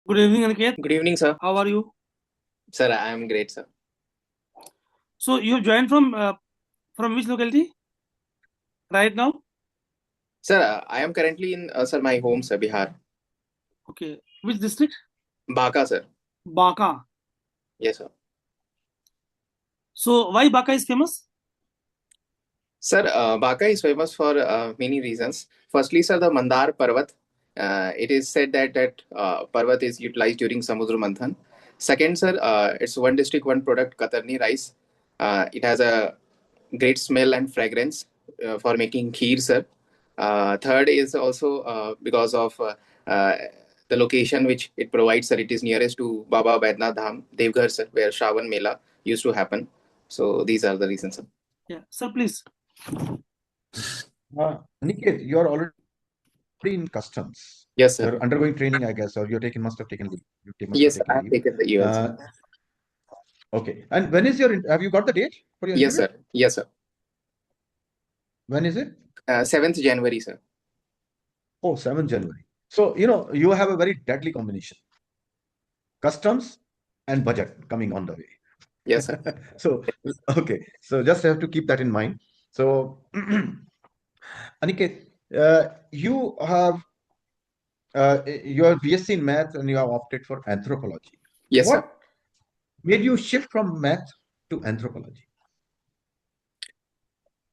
Good evening, Aniket. Good evening, sir. How are you? Sir, I am great, sir. So you have joined from which locality right now? Sir, I am currently in sir my home, sir, Bihar. Okay, which district? Baka, sir. Baka. Yes, sir. So why Baka is famous? Sir, Baka is famous for many reasons. Firstly, sir, the Mandar Parvat. It is said that Parvat is utilized during Samudra Manthan. Second, sir, it's one district, one product, Katarni rice. It has a great smell and fragrance for making kheer, sir. Third is also because of the location which it provides, sir. It is nearest to Baba Vaidnath Dham, Devghar, sir, where Shravan Mela used to happen. So these are the reasons, sir. Yeah, sir, please. Aniket, you are already in customs. Yes, sir. You're undergoing training, I guess, or must have taken leave. Must have Yes, I taken have leave. taken the UL, sir. Okay. And when is have you got the date for your Yes, interview? sir. Yes, sir. When is it? 7th January, sir. Oh, 7th January. So, you have a very deadly combination. Customs and budget coming on the way. Yes, sir. So, okay. So just have to keep that in mind. So, Aniket, you have your BSc in math and you have opted for anthropology. Yes, sir. What made you shift from math to anthropology?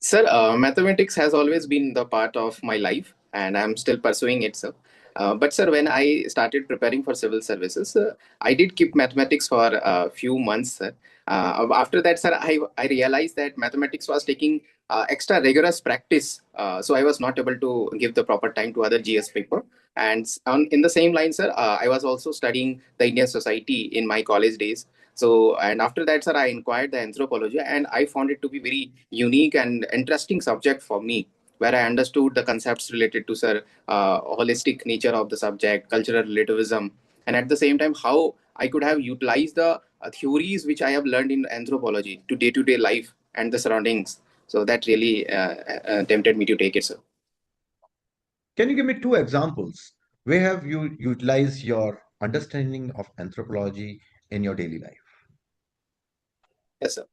Sir, mathematics has always been the part of my life, and I'm still pursuing it, sir. But sir, when I started preparing for civil services, I did keep mathematics for a few months, sir. After that, sir, I realized that mathematics was taking extra rigorous practice, so I was not able to give the proper time to other GS paper. And in the same line, sir, I was also studying the Indian society in my college days. So, and after that, sir, I inquired the anthropology and I found it to be very unique and interesting subject for me, where I understood the concepts related to, sir, holistic nature of the subject, cultural relativism, and at the same time, how I could have utilized the theories which I have learned in anthropology to day life and the surroundings. So that really tempted me to take it, sir. Can you give me two examples? Where have you utilized your understanding of anthropology in your daily life? Yes, sir.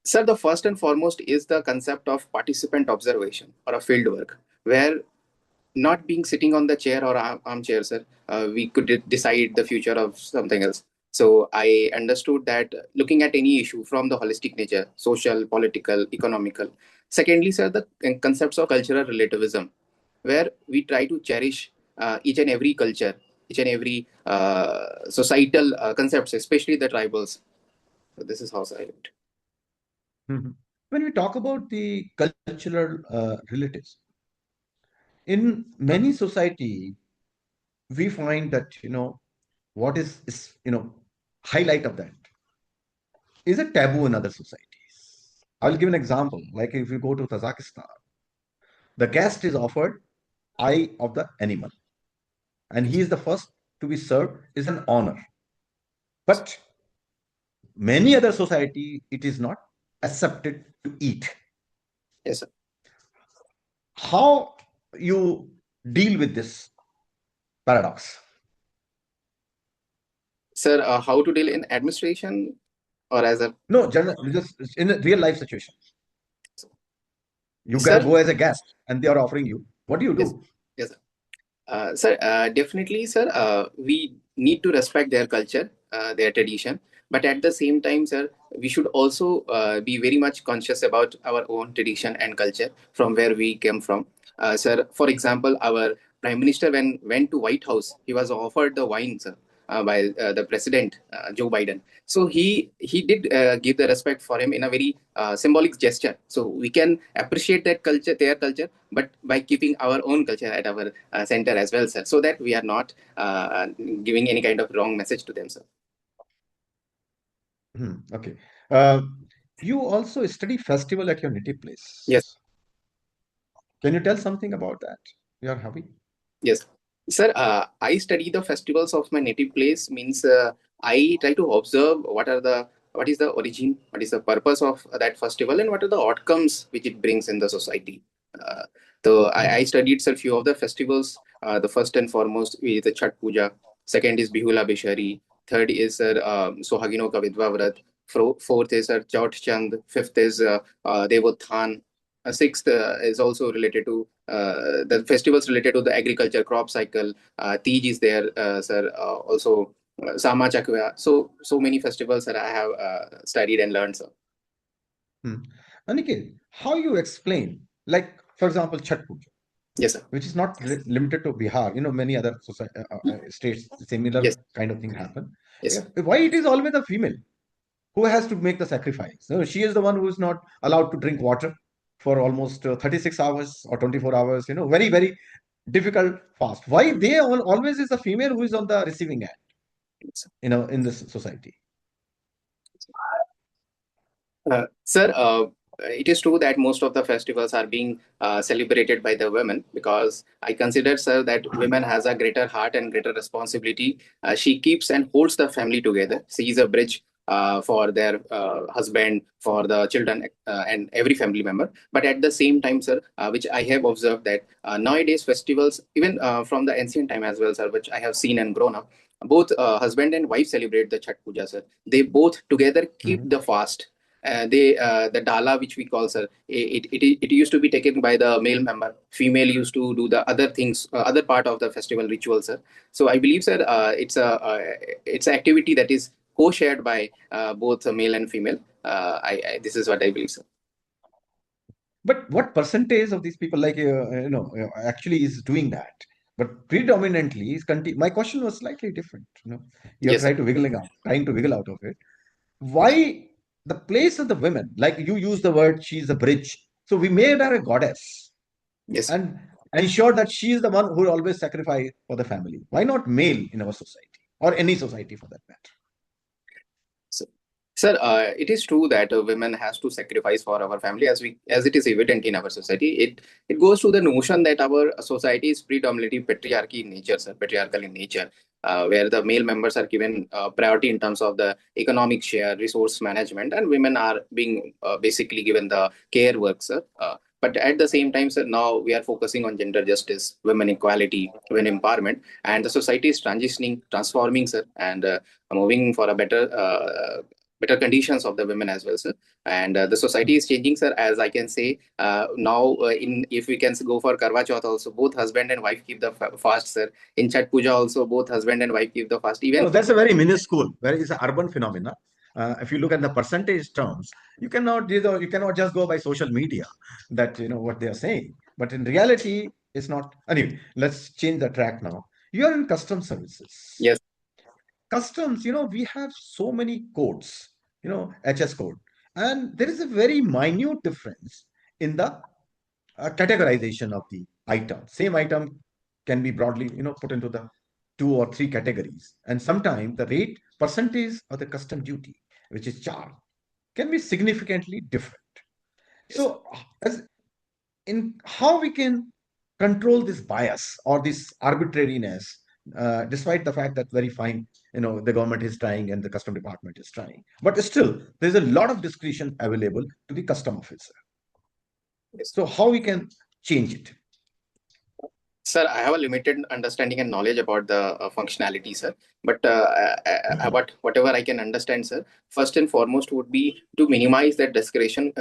Sir, the first and foremost is the concept of participant observation or a field work, where not being sitting on the chair or armchair, sir, we could decide the future of something else. So I understood that looking at any issue from the holistic nature, social, political, economical. Secondly, sir, the concepts of cultural relativism, where we try to cherish each and every culture, each and every societal concepts, especially the tribals. So this is how I learned. Mhm. When we talk about the cultural relatives, in many society, we find that, what is highlight of that is a taboo in other societies. I'll give an example. Like if you go to Kazakhstan, the guest is offered eye of the animal, and he is the first to be served is an honor. But many other society, it is not accepted to eat. Yes, sir. How you deal with this paradox? Sir, how to deal in administration or as a No, just in a real life situation. You gotta sir? go as a guest, and they are offering you. What do you Yes, do? yes, sir. Sir, definitely, sir. We need to respect their culture, their tradition, but at the same time, sir, we should also be very much conscious about our own tradition and culture from where we came from. Sir, for example, our prime minister when went to White House, he was offered the wine, sir, by the president Joe Biden. So he did give the respect for him in a very symbolic gesture. So we can appreciate that culture, their culture, but by keeping our own culture at our center as well, sir, so that we are not giving any kind of wrong message to them, sir. Okay. Uh, you also study festival at your native Yes, place. Can you tell something about that? Your hobby? yes, sir. I study the festivals of my native place. Means I try to observe what is the origin, what is the purpose of that festival, and what are the outcomes which it brings in the society. Uh, so I studied, sir, few of the festivals. The first and foremost is the Chhat Puja. Second is Bihula Bishari. Third is sir Sohagino Ka Vidwa Vrat. Fourth is sir Chaut Chand. Fifth is Devothan. Sixth is also related to the festivals related to the agriculture crop cycle. Tej is there, sir. Also Sama Chakwa. So many festivals that I have studied and learned, sir. Aniket, how you explain, like for example, Chhat Puja, Yes, sir. which is not limited to Bihar. Many other states, similar Yes. kind of thing happen. Yes. Why it is always a female who has to make the sacrifice? She is the one who is not allowed to drink water for almost 36 hours or 24 hours. Very, very difficult fast. Why they always is the female who is on the receiving end? In this society. Sir, it is true that most of the festivals are being celebrated by the women, because I consider, sir, that women has a greater heart and greater responsibility. She keeps and holds the family together. She is a bridge for their husband, for the children, and every family member. But at the same time, sir, which I have observed that nowadays festivals, even from the ancient time as well, sir, which I have seen and grown up, both husband and wife celebrate the Chhat Puja, sir. They both together keep the fast. The dala, which we call, sir, it used to be taken by the male member. Female used to do the other things, other part of the festival ritual, sir. So I believe, sir, it's an activity that is co-shared by both male and female. This is what I believe, sir. But what percentage of these people, like actually is doing that? But predominantly is my question was slightly different. You have Yes, tried to trying to wiggle out of it. Why the place of the women? Like you use the word, she's a bridge. So we made her a goddess yes. and ensure that she is the one who will always sacrifice for the family. Why not male in our society or any society for that matter? So, sir, it is true that women has to sacrifice for our family, as it is evident in our society. It goes to the notion that our society is predominantly patriarchy in nature, sir, patriarchal in nature, where the male members are given priority in terms of the economic share, resource management, and women are being basically given the care work, sir. But at the same time, sir, now we are focusing on gender justice, women equality, women empowerment, and the society is transitioning, transforming, sir, and moving for a better conditions of the women as well, sir. And the society is changing, sir, as I can say. Now, in if we can go for Karwa Chauth also, both husband and wife keep the fast, sir. In Chhat Puja also, both husband and wife keep the fast. Even That's a very minuscule, very is an urban phenomena. If you look at the percentage terms, you cannot just go by social media that what they are saying. But in reality, it's not. Anyway, let's change the track now. You are in custom services. yes, Customs, we have so many codes, HS code, and there is a very minute difference in the categorization of the item. Same item can be broadly, put into the 2 or 3 categories. And sometimes the rate percentage of the custom duty, which is charged, can be significantly different. So, as in how we can control this bias or this arbitrariness, despite the fact that very fine, the government is trying and the custom department is trying, but still there's a lot of discretion available to the custom officer. yes. So how we can change it? Sir, I have a limited understanding and knowledge about the functionality, sir. But whatever I can understand, sir, first and foremost would be to minimize that discretion,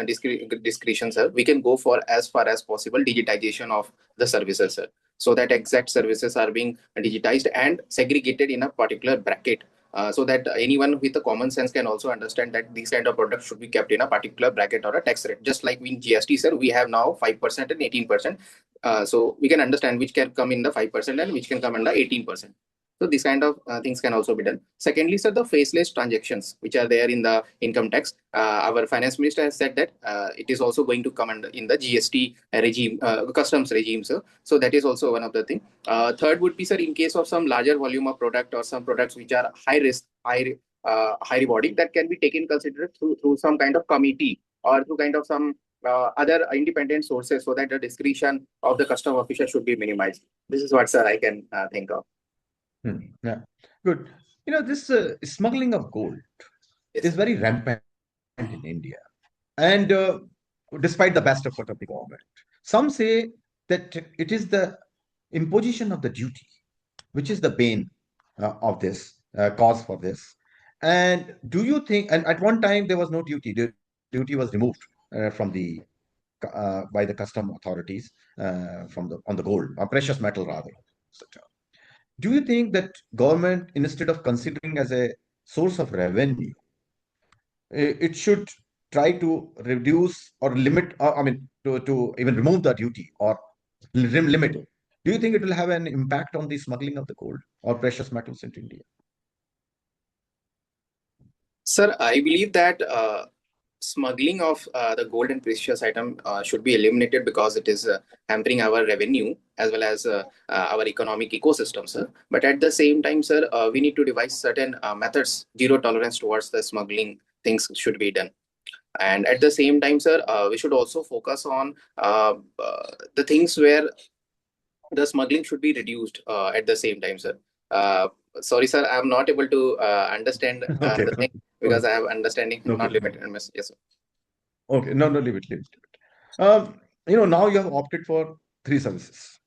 sir. We can go for as far as possible digitization of the services, sir, so that exact services are being digitized and segregated in a particular bracket. So that anyone with a common sense can also understand that these kind of products should be kept in a particular bracket or a tax rate. Just like in GST, sir, we have now 5% and 18%. So we can understand which can come in the 5% and which can come under 18%. So these kind of things can also be done. Secondly, sir, the faceless transactions which are there in the income tax, our finance minister has said that it is also going to come under in the GST regime, customs regime, sir. So that is also one of the thing. Third would be, sir, in case of some larger volume of product or some products which are high risk, high rewarding, that can be taken considered through some kind of committee or through kind of some other independent sources, so that the discretion of the custom officer should be minimized. This is what, sir, I can think of. Yeah, good. This smuggling of gold is very rampant in India, and despite the best effort of the government, some say that it is the imposition of the duty which is the bane of this cause for this. And do you think? And at one time there was no duty. The duty was removed from the by the custom authorities from the on the gold, precious metal rather, etc. Do you think that government, instead of considering as a source of revenue, it should try to reduce or limit, I mean, to even remove the duty or limit it? Do you think it will have an impact on the smuggling of the gold or precious metals into India? Sir, I believe that smuggling of the gold and precious item should be eliminated because it is hampering our revenue as well as our economic ecosystem, sir. But at the same time, sir, we need to devise certain methods, zero tolerance towards the smuggling things should be done. And at the same time, sir, we should also focus on the things where the smuggling should be reduced at the same time, sir. Uh, Sorry, sir, I'm not able to understand Okay. the thing because I have understanding Okay. not limited. Yes, sir. Okay. No, leave it, leave it, leave it. Now you have opted for three services,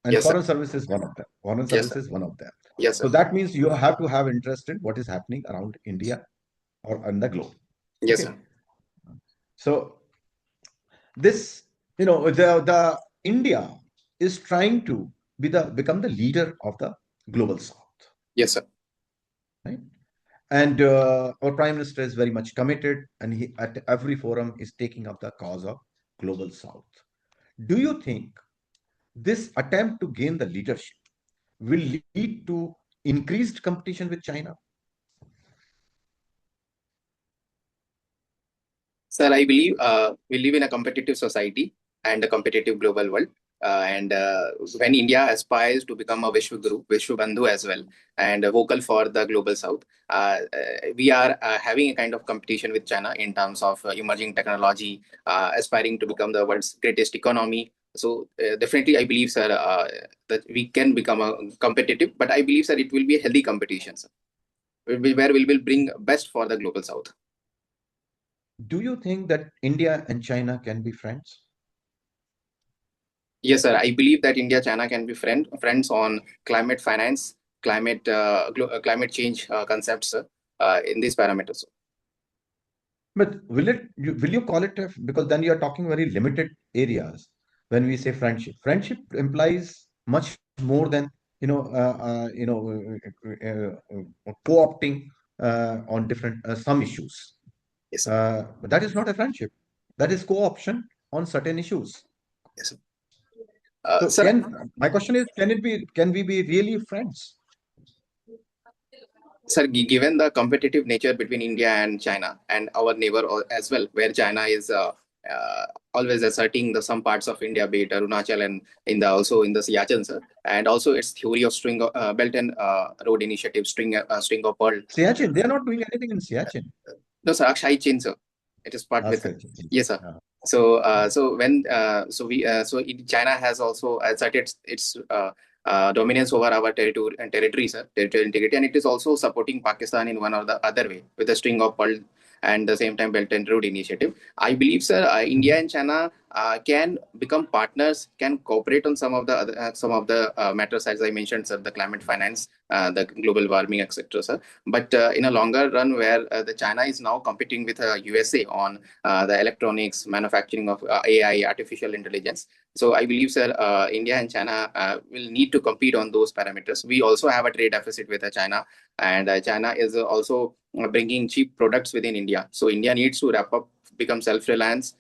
and Yes, sir. foreign service is one of them. Foreign Yes, service sir. is one of them. Yes, So sir. that means you have to have interest in what is happening around India or on the globe. Yes, Okay. sir. So this, the India is trying to become the leader of the global South, Yes, sir. right? And our Prime Minister is very much committed, and he at every forum is taking up the cause of global South. Do you think this attempt to gain the leadership will lead to increased competition with China? Sir, I believe we live in a competitive society and a competitive global world. And when India aspires to become a Vishwa Bandhu as well, and vocal for the global South, we are having a kind of competition with China in terms of emerging technology, aspiring to become the world's greatest economy. So definitely, I believe, sir, that we can become a competitive, but I believe, sir, it will be a healthy competition, sir, where we will bring best for the global South. Do you think that India and China can be friends? Yes, sir. I believe that India China can be friends on climate finance, climate change concepts, sir, in these parameters. But will you call it because then you are talking very limited areas when we say friendship. Friendship implies much more than co-opting on different some issues. Yes, sir. But that is not a friendship. That is co-option on certain issues. Yes, sir. So Sir, my question is, can we be really friends? Sir, given the competitive nature between India and China and our neighbor as well, where China is uh, always asserting the some parts of India, be it Arunachal and also in the Siachen, sir, and also its theory of belt and road initiative, string of pearl. Siachen, they are not doing anything in Siachen. No, sir, Akshay Chin, sir. It is part with. Siachen. Yes, sir. Yeah. China has also asserted its dominance over our territory, sir, territorial integrity, and it is also supporting Pakistan in one or the other way with the string of pearl and the same time Belt and Road Initiative. I believe, sir, India and China can become partners, can cooperate on some of the matters as I mentioned, sir, the climate finance, the global warming, etc., sir. But in a longer run, where the China is now competing with USA on the electronics, manufacturing of AI, artificial intelligence. So I believe, sir, India and China will need to compete on those parameters. We also have a trade deficit with China, and China is also bringing cheap products within India. So India needs to wrap up, become self-reliance,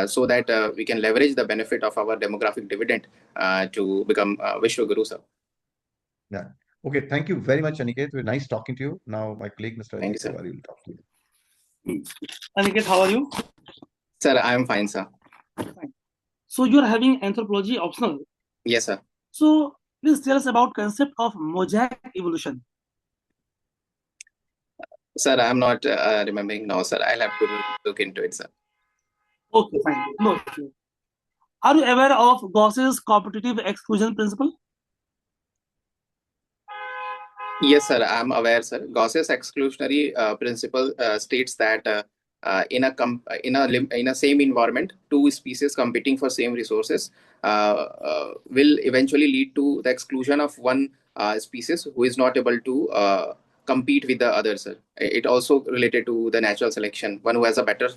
so that we can leverage the benefit of our demographic dividend to become Vishwa Guru, sir. Yeah. Okay. Thank you very much, Aniket. Very nice talking to you. Now, my colleague, Mr. Thank you, Ajit sir. Tiwari, will talk to you. Aniket, how are you? Sir, I am fine, sir. Fine. So you are having anthropology optional. Yes, sir. So please tell us about concept of mosaic evolution. Sir, I am not remembering now, sir. I'll have to look into it, sir. Okay, fine. No issue. Are you aware of Gauss's competitive exclusion principle? Yes, sir. I'm aware, sir. Gauss's exclusionary principle states that in a same environment, two species competing for same resources will eventually lead to the exclusion of one species who is not able to compete with the others. It also related to the natural selection. One who has a better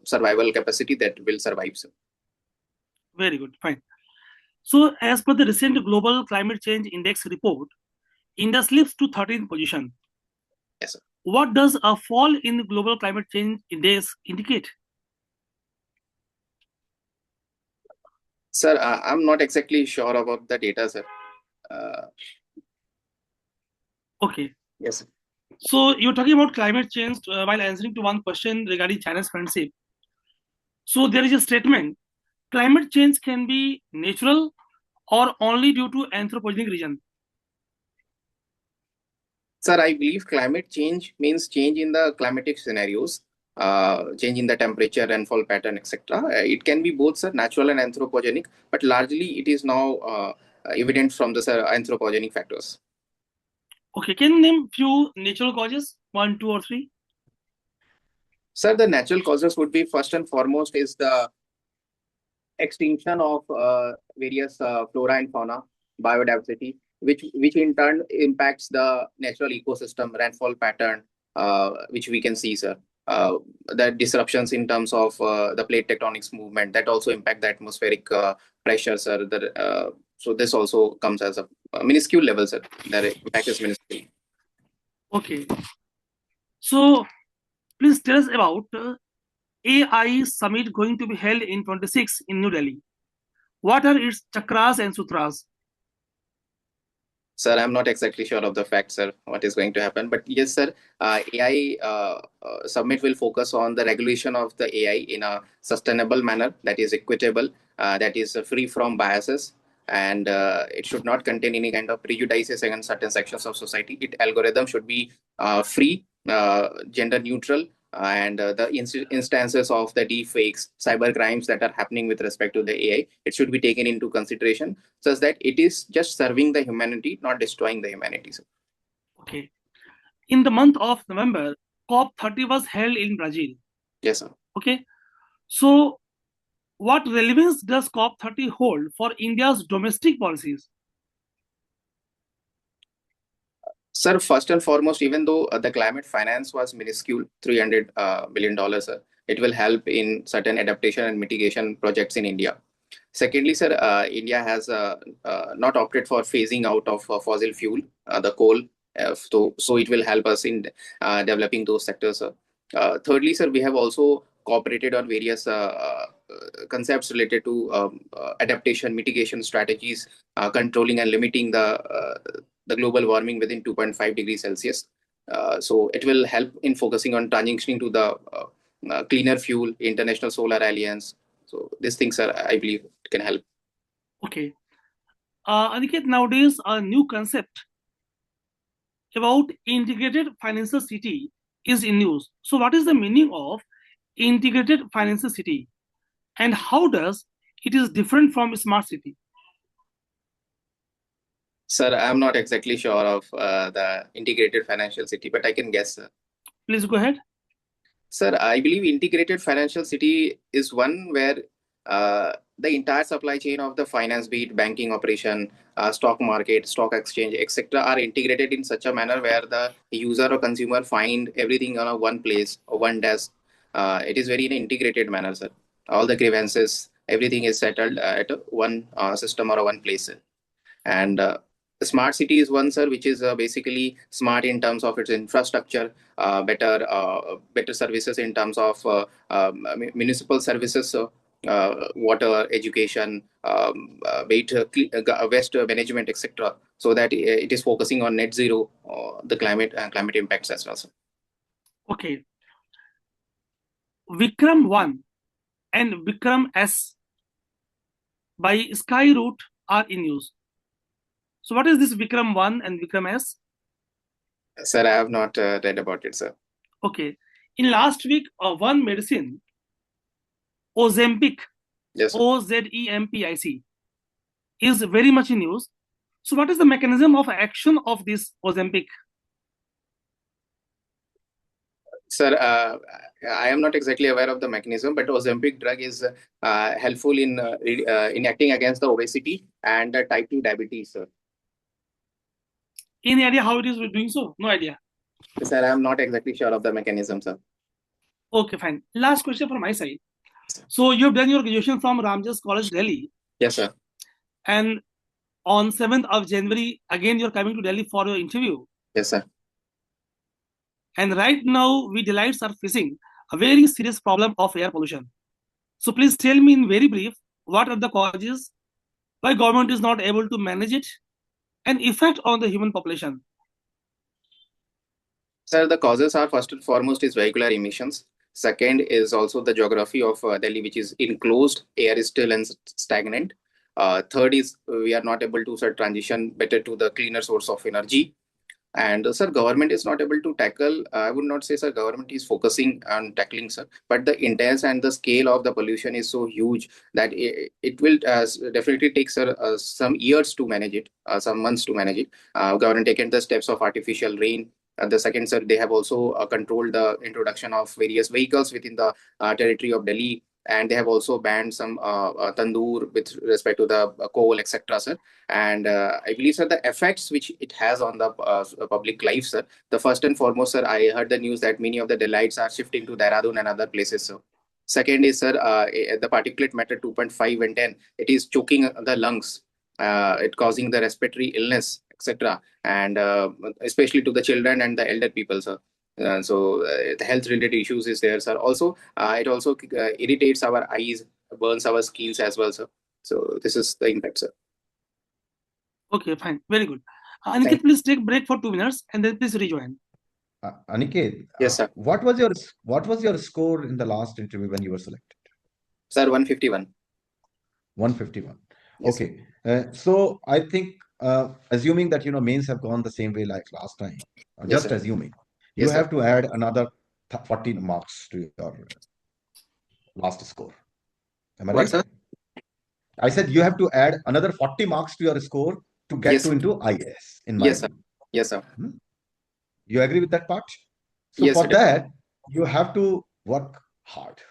survival capacity that will survive. Sir. Very good. Fine. So, as per the recent Global Climate Change Index report, India slips to 13th position. Yes, sir. What does a fall in Global Climate Change Index indicate? Sir, I'm not exactly sure about the data, sir. Okay. Yes, sir. So, you're talking about climate change while answering to one question regarding China's friendship. So, there is a statement, climate change can be natural or only due to anthropogenic reason. Sir, I believe climate change means change in the climatic scenarios, change in the temperature, rainfall pattern, etc. It can be both, sir, natural and anthropogenic, but largely it is now evident from the anthropogenic factors. Okay, can you name few natural causes? 1, 2, or 3? Sir, the natural causes would be first and foremost is the extinction of various flora and fauna, biodiversity, which in turn impacts the natural ecosystem, rainfall pattern, which we can see, sir. The disruptions in terms of the plate tectonics movement that also impact the atmospheric pressure, sir. So this also comes as a minuscule level, sir. The impact is minuscule. Okay. So, please tell us about AI summit going to be held in 26 in New Delhi. What are its chakras and sutras? Sir, I'm not exactly sure of the facts, sir, what is going to happen. But yes, sir, AI summit will focus on the regulation of the AI in a sustainable manner that is equitable, that is free from biases, and it should not contain any kind of prejudices against certain sections of society. Algorithm should be free, gender neutral, and the instances of the deep fakes, cyber crimes that are happening with respect to the AI, it should be taken into consideration such that it is just serving the humanity, not destroying the humanity. Sir. Okay. In the month of November, COP30 was held in Brazil. Yes, sir. Okay. So, what relevance does COP30 hold for India's domestic policies? Sir, first and foremost, even though the climate finance was minuscule, $300 billion, sir, it will help in certain adaptation and mitigation projects in India. Secondly, sir, India has not opted for phasing out of fossil fuel, the coal, so it will help us in developing those sectors. Sir. Thirdly, sir, we have also cooperated on various concepts related to adaptation, mitigation strategies, controlling and limiting the global warming within 2.5 degrees Celsius. So it will help in focusing on transitioning to the cleaner fuel, International Solar Alliance. So these things are, I believe, can help. Okay. Aniket, nowadays a new concept about integrated financial city is in news. So what is the meaning of integrated financial city and how does it is different from smart city? Sir, I'm not exactly sure of the integrated financial city, but I can guess. Please go ahead. Sir, I believe integrated financial city is one where the entire supply chain of the finance, be it banking operation, stock market, stock exchange, etc., are integrated in such a manner where the user or consumer find everything on a one place or one desk. It is very in an integrated manner, sir. All the grievances, everything is settled at one system or one place. And the smart city is one, sir, which is basically smart in terms of its infrastructure, better services in terms of municipal services, water, education, waste management, etc. So that it is focusing on net zero, the climate impacts as well. Sir. Okay. Vikram 1 and Vikram S by Skyroot are in use. So what is this Vikram 1 and Vikram S? Sir, I have not read about it, sir. Okay. In last week, one medicine, Ozempic, Yes, sir. Ozempic, is very much in use. So what is the mechanism of action of this Ozempic? Sir, I am not exactly aware of the mechanism, but Ozempic drug is helpful in acting against the obesity and type 2 diabetes, sir. Any idea how it is doing so? No idea. Sir, I am not exactly sure of the mechanism, sir. Okay, fine. Last question from my side. So you've done your graduation from Ramjas College, Delhi. Yes, sir. And on 7th of January, again, you're coming to Delhi for your interview. Yes, sir. And right now, we delights are facing a very serious problem of air pollution. So please tell me in very brief, what are the causes, why government is not able to manage it, and effect on the human population. Sir, the causes are first and foremost is vehicular emissions. Second is also the geography of Delhi, which is enclosed, air is still and stagnant. Third is we are not able to transition better to the cleaner source of energy. And sir, government is not able to tackle. I would not say, sir, government is focusing on tackling, sir, but the intense and the scale of the pollution is so huge that it will definitely take, sir, some years to manage it, some months to manage it. Government taken the steps of artificial rain. The second, sir, they have also controlled the introduction of various vehicles within the territory of Delhi, and they have also banned some tandoor with respect to the coal, etc., sir. And I believe, sir, the effects which it has on the public life, sir. The first and foremost, sir, I heard the news that many of the delights are shifting to Dehradun and other places, sir. Second is, sir, the particulate matter 2.5 and 10, it is choking the lungs, it causing the respiratory illness, etc. And especially to the children and the elder people, sir. The health related issues is there, sir. Also, it also irritates our eyes, burns our skins as well, sir. So this is the impact, sir. Okay, fine. Very good. Aniket, please take break for 2 minutes and then please rejoin. Aniket, yes, sir. What was your score in the last interview when you were selected? Sir, 151. 151. Yes, okay. So I think, assuming that mains have gone the same way like last time, yes, just sir. assuming, Yes, you have to add another 40 marks to your last score. Am I what, right? sir? I said you have to add another 40 marks to your score to get yes, into IAS, in my yes, view. sir. Yes, sir. You agree with that part? So yes, for sir. that, you have to work hard.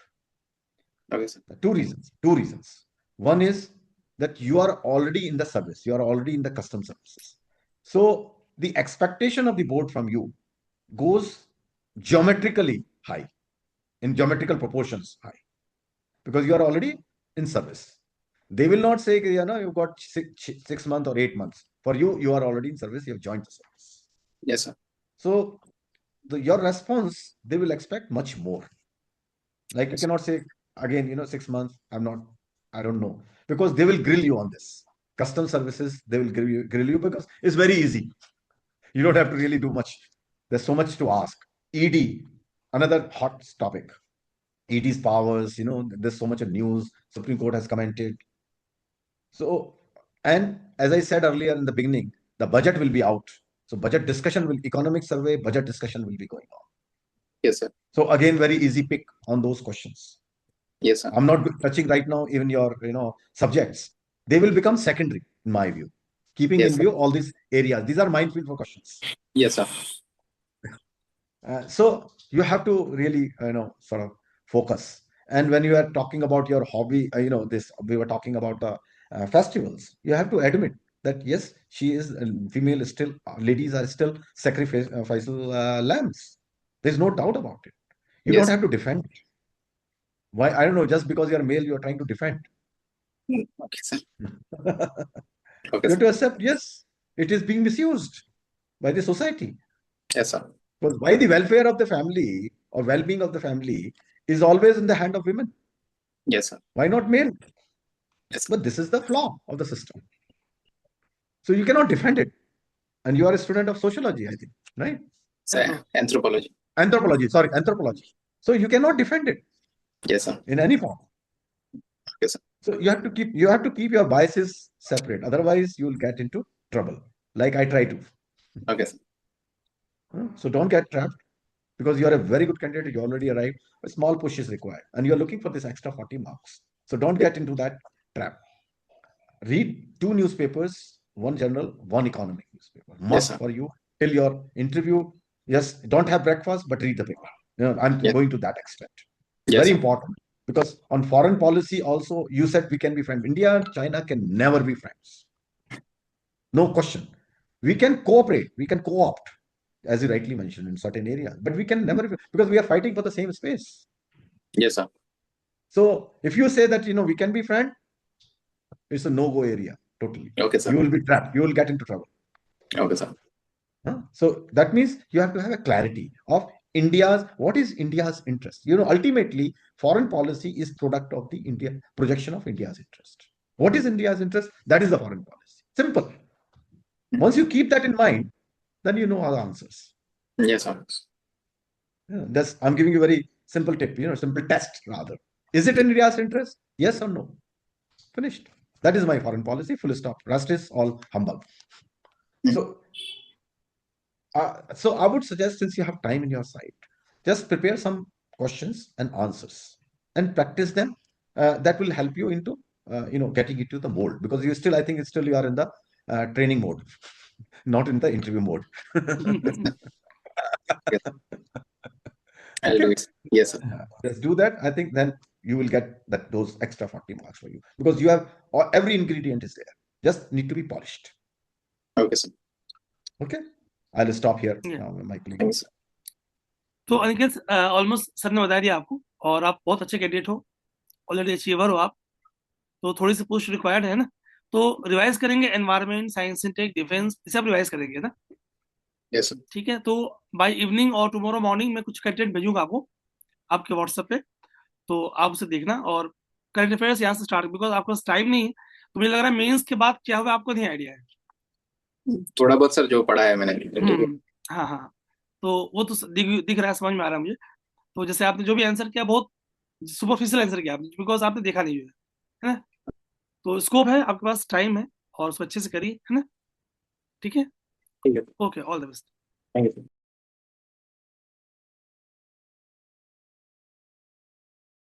Okay, sir. Two reasons. One is that you are already in the service. You are already in the custom services. So the expectation of the board from you goes geometrically high, in geometrical proportions high, because you are already in service. They will not say, you've got 6 months or 8 months. For you, you are already in service. You have joined the service. Yes, sir. So your response, they will expect much more. Like, you cannot say again, 6 months, I don't know, because they will grill you on this. Custom services, they will grill you because it's very easy. You don't have to really do much. There's so much to ask. ED, another hot topic. ED's powers, there's so much of news. Supreme Court has commented. So, and as I said earlier in the beginning, the budget will be out. So economic survey, budget discussion will be going on. Yes, sir. So again, very easy pick on those questions. Yes, sir. I'm not touching right now even your subjects. They will become secondary in my view. Keeping yes, in view all these areas. These are minefield for questions. Yes, sir. So you have to really sort of focus. And when you are talking about your hobby, we were talking about the festivals. You have to admit that yes, she is female. Still, ladies are still sacrificial lambs. There's no doubt about it. You yes, don't have to defend. Why? I don't know. Just because you're male, you're trying to defend. Okay, sir. Okay, you have to accept, yes, it is being misused by the society. Yes, sir. Because why the welfare of the family or well-being of the family is always in the hand of women. Yes, sir. Why not male? Yes, but this is the flaw of the system. So you cannot defend it. And you are a student of sociology, I think, right? Anthropology. Anthropology. So you cannot defend it. Yes, sir. In any form. Yes, sir. So you have to keep your biases separate. Otherwise, you will get into trouble. Like I try to. Okay, sir. So don't get trapped because you are a very good candidate. You already arrived. A small push is required. And you're looking for this extra 40 marks. So don't get into that trap. Read 2 newspapers, 1 general, 1 economic newspaper. Must for you till your interview. Yes, don't have breakfast, but read the paper. I'm Yes. going to that extent. Yes, Very sir. important. Because on foreign policy also, you said we can be friends. India and China can never be friends. No question. We can cooperate, we can co-opt, as you rightly mentioned, in certain areas, but we can never, because we are fighting for the same space. Yes, sir. So if you say that, we can be friends, it's a no-go area, totally. Okay, sir. You will be trapped. You will get into trouble. Okay, sir. So that means you have to have a clarity of what is India's interest. Ultimately, foreign policy is product of the projection of India's interest. What is India's interest? That is the foreign policy. Simple. Once you keep that in mind, then you know all the answers. Yes, sir. I'm giving you a very simple tip, simple test rather. Is it in India's interest? Yes or no? Finished. That is my foreign policy. Full stop. Rest is all humbug. So I would suggest, since you have time in your side, just prepare some questions and answers and practice them. That will help you into getting into the mold, because I think it's still you are in the training mode, not in the interview mode. Yes. I'll do it. Yes, sir. Just do that. I think then you will get those extra 40 marks for you, because you have every ingredient is there. Just need to be polished. Okay, sir. Okay. I'll stop here. Yeah. Now, my colleague. Thanks. तो Aniket, almost sir ने बता दिया आपको, और आप बहुत अच्छे candidate हो, ऑलरेडी अचीवर हो आप, तो थोड़ी सी पोस्ट रिक्वायर्ड है ना, तो रिवाइज करेंगे environment, science and tech, defence, इसे आप रिवाइज करेंगे ना? Yes sir. ठीक है, तो बाय इवनिंग और टुमारो मॉर्निंग मैं कुछ कंटेंट भेजूंगा आपको आपके व्हाट्सएप पे, तो आप उसे देखना और करंट अफेयर्स यहाँ से स्टार्ट, बिकॉज आपके पास टाइम नहीं है, तो मुझे लग रहा है मेंस के बाद क्या होगा आपको नहीं आइडिया है. थोड़ा बहुत सर जो पढ़ा है मैंने. हाँ हाँ, तो वो तो दिख रहा है, समझ में आ रहा है मुझे. तो जैसे आपने जो भी आंसर किया, बहुत सुपरफिशियल आंसर किया आपने, बिकॉज आपने देखा नहीं है ना. तो स्कोप है, आपके पास टाइम है, और उसको अच्छे से करिए, है ना. ठीक है. ठीक है. Okay, all the best. Thank you.